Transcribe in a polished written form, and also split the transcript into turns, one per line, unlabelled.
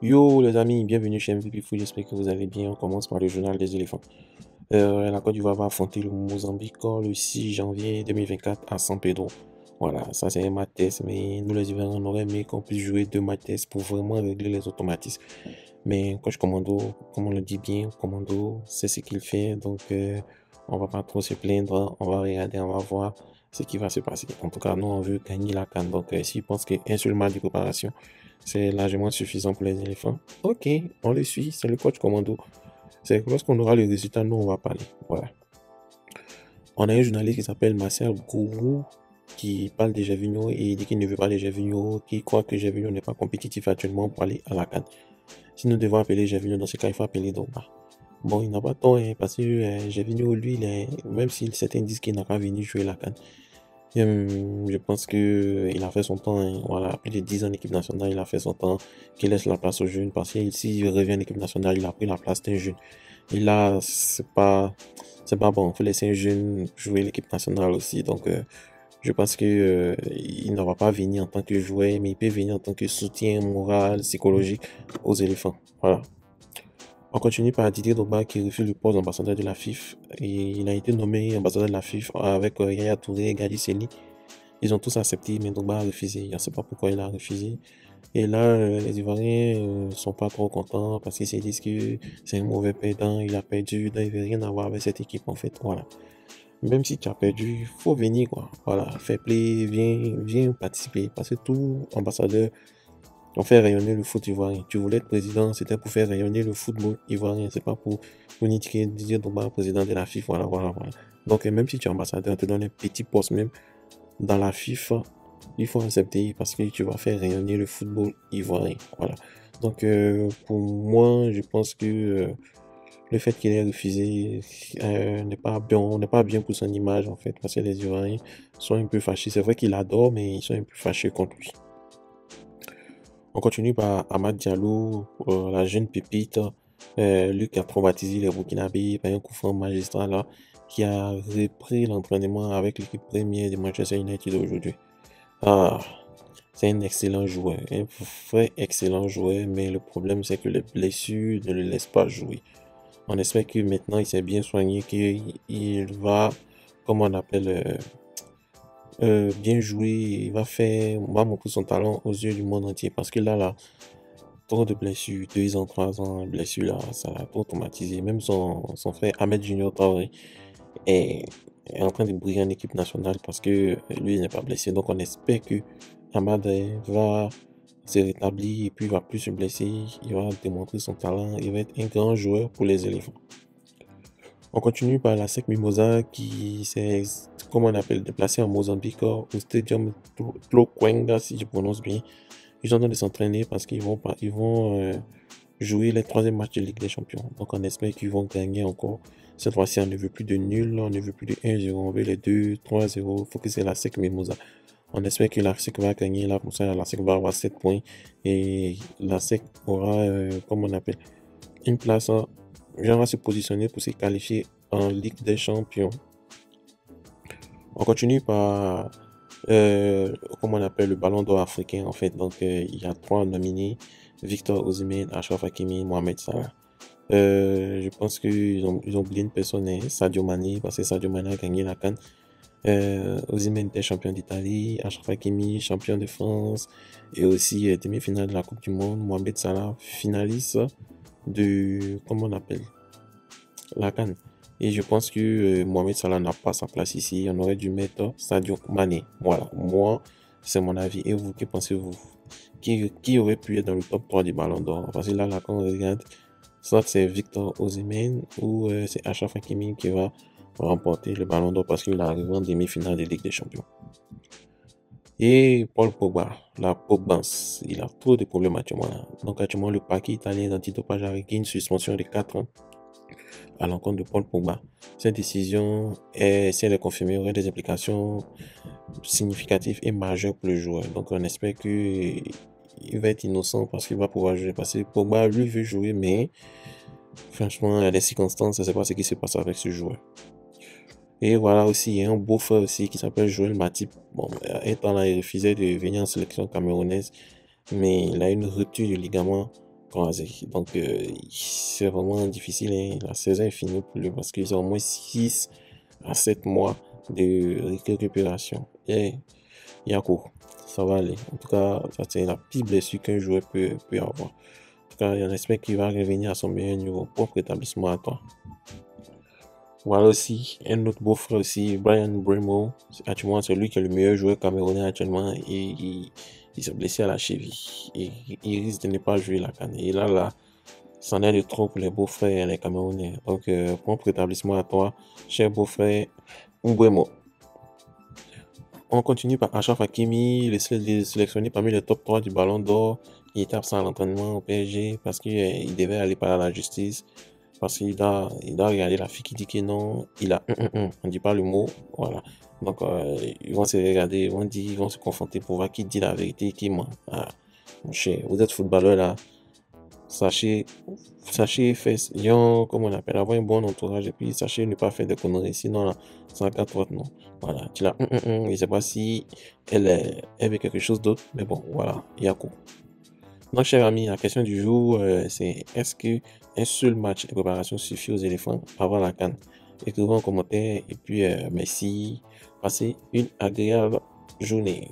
Yo les amis, bienvenue chez MVP Food, j'espère que vous allez bien. On commence par le journal des éléphants. La Côte d'Ivoire va affronter le Mozambique le 6 janvier 2024 à San Pedro. Voilà, ça c'est un match test, mais nous les Ivoiriens on aurait aimé qu'on puisse jouer deux matchs test pour vraiment régler les automatismes. Mais coach Commando, comme on le dit bien, Commando, c'est ce qu'il fait, donc on va pas trop se plaindre, on va regarder, on va voir ce qui va se passer. En tout cas, nous on veut gagner la CAN, donc s'il pense qu'un seul match de préparation, c'est largement suffisant pour les éléphants. Ok, on le suit, c'est le coach Commando. C'est que lorsqu'on aura le résultat, nous on va parler. Voilà. On a un journaliste qui s'appelle Marcel Gourou qui parle de Gervinho et il dit qu'il ne veut pas de Gervinho, qui croit que Gervinho n'est pas compétitif actuellement pour aller à la CAN. Si nous devons appeler Gervinho, dans ce cas, il faut appeler Drogba. Bon, il n'a pas tort, hein, parce que Gervinho, lui, même si certains disent qu'il n'a pas venu jouer la CAN, je pense que il a fait son temps, hein, voilà, plus de 10 ans en équipe nationale, il a fait son temps, qu'il laisse la place aux jeunes, parce que s'il revient en équipe nationale, il a pris la place d'un jeune. Et là, c'est pas bon, il faut laisser un jeune jouer l'équipe nationale aussi, donc je pense que il ne va pas venir en tant que joueur, mais il peut venir en tant que soutien moral, psychologique aux éléphants, voilà. On continue par Didier Drogba qui refuse le poste d'ambassadeur de la FIFA. Et il a été nommé ambassadeur de la FIFA avec Yaya Touré et Gadi Seli. Ils ont tous accepté, mais Drogba a refusé. Je ne sais pas pourquoi il a refusé. Et là, les Ivoiriens sont pas trop contents parce qu'ils se disent que c'est un mauvais perdant, il a perdu, donc il veut rien avoir avec cette équipe en fait. Voilà. Même si tu as perdu, faut venir quoi. Voilà, fair play, viens participer parce que tout ambassadeur on fait rayonner le foot ivoirien. Tu voulais être président, c'était pour faire rayonner le football ivoirien. C'est pas pour niquer Didier Drogba, président de la FIFA. Voilà, voilà, voilà. Donc, même si tu es ambassadeur, on te donne un petit poste même dans la FIFA. Il faut accepter parce que tu vas faire rayonner le football ivoirien. Voilà. Donc, pour moi, je pense que le fait qu'il ait refusé n'est pas bien pour son image, en fait, parce que les Ivoiriens sont un peu fâchés. C'est vrai qu'il adore, mais ils sont un peu fâchés contre lui. On continue par Amad Diallo, la jeune pépite, lui qui a traumatisé les Burkinabés par un coup franc magistral là, qui a repris l'entraînement avec l'équipe première de Manchester United aujourd'hui. Ah, c'est un excellent joueur, un vrai excellent joueur, mais le problème c'est que les blessures ne le laissent pas jouer. On espère que maintenant il s'est bien soigné, qu'il va, comme on appelle, bien jouer, va montrer son talent aux yeux du monde entier parce que là, trop de blessures, 2 ans, 3 ans, blessures là, ça l'a trop traumatisé. Même son frère Ahmed Junior Traoré est, est en train de briller en équipe nationale parce que lui il n'est pas blessé. Donc on espère que Ahmad va se rétablir et puis il va plus se blesser. Il va démontrer son talent. Il va être un grand joueur pour les éléphants. On continue par la SEC Mimosa qui s'est, comme on appelle, déplacé en Mozambique au Stadium Tloquenga, si je prononce bien. Ils sont en train de s'entraîner parce ils vont jouer les troisième matchs de Ligue des Champions. Donc on espère qu'ils vont gagner encore. Cette fois-ci, on ne veut plus de nul, on ne veut plus de 1-0, on veut les 2, 3-0. Il faut que c'est la SEC Mimosa. On espère que la SEC va gagner là, comme ça la SEC va avoir 7 points et la SEC aura, comme on appelle, une place, genre va se positionner pour se qualifier en Ligue des Champions. On continue par, comme on appelle, le ballon d'or africain en fait. Donc il y a 3 nominés, Victor Osimhen, Achraf Hakimi, Mohamed Salah. Je pense ils ont oublié une personne, hein, Sadio Mané, parce que Sadio Mané a gagné la CAN. Osimhen était champion d'Italie, Achraf Hakimi, champion de France, et aussi demi-finale de la Coupe du Monde, Mohamed Salah, finaliste de, comment on appelle, la CAN. Et je pense que Mohamed Salah n'a pas sa place ici. On aurait dû mettre Sadio Mané. Voilà, moi, c'est mon avis. Et vous, que pensez-vous? Qui aurait pu être dans le top 3 du Ballon d'Or? Parce que là, quand on regarde, soit c'est Victor Osimhen ou c'est Achraf Hakimi qui va remporter le Ballon d'Or parce qu'il est arrivé en demi-finale de Ligue des Champions. Et Paul Pogba, la Pogbance, il a trop de problèmes actuellement. Donc actuellement, le parquet italien d'antidopage a réglé une suspension de 4 ans à l'encontre de Paul Pogba. Cette décision, si elle est confirmée, aurait des implications significatives et majeures pour le joueur. Donc on espère qu'il va être innocent parce qu'il va pouvoir jouer. Parce que Pogba, lui, veut jouer, mais franchement, il y a des circonstances, je ne sais pas ce qui se passe avec ce joueur. Et voilà aussi, il y a un beau-frère aussi qui s'appelle Joël Matip. Bon, un temps là, il refusait de venir en sélection camerounaise, mais il a une rupture du ligament croisés. Donc, c'est vraiment difficile, hein. La saison est finie pour lui parce qu'ils ont au moins 6 à 7 mois de récupération. Et il y a court. Ça va aller. En tout cas, ça c'est la pire blessure qu'un joueur peut avoir. En tout cas, on espère qu'il va revenir à son meilleur niveau. Propre établissement à toi. Voilà aussi, un autre beau frère aussi, Brian Bremo. Actuellement, c'est lui qui est le meilleur joueur camerounais actuellement. Et il s'est blessé à la cheville. Et il risque de ne pas jouer la CAN. Et là, c'en est de trop pour les beaux-frères et les Camerounais. Donc, propre établissement à toi, cher beau-frère Bremo. On continue par Achraf Hakimi, il est sélectionné parmi les top 3 du Ballon d'Or. Il était absent à l'entraînement au PSG parce qu'il devait aller par la justice. Parce qu'il doit regarder la fille qui dit que non, il a on dit pas le mot, voilà. Donc, ils vont se regarder, ils vont se confronter pour voir qui dit la vérité, qui ment. Ah, mon cher, vous êtes footballeur là, sachez, faire, comme on appelle, avoir un bon entourage et puis sachez ne pas faire de conneries, sinon là, ça va toi, non. Voilà, tu l'as, je sais pas si elle veut quelque chose d'autre, mais bon, voilà, il y a quoi. Donc, cher ami, la question du jour, c'est est-ce que un seul match de préparation suffit aux éléphants avant la CAN? Écrivez en commentaire et puis merci. Passez une agréable journée.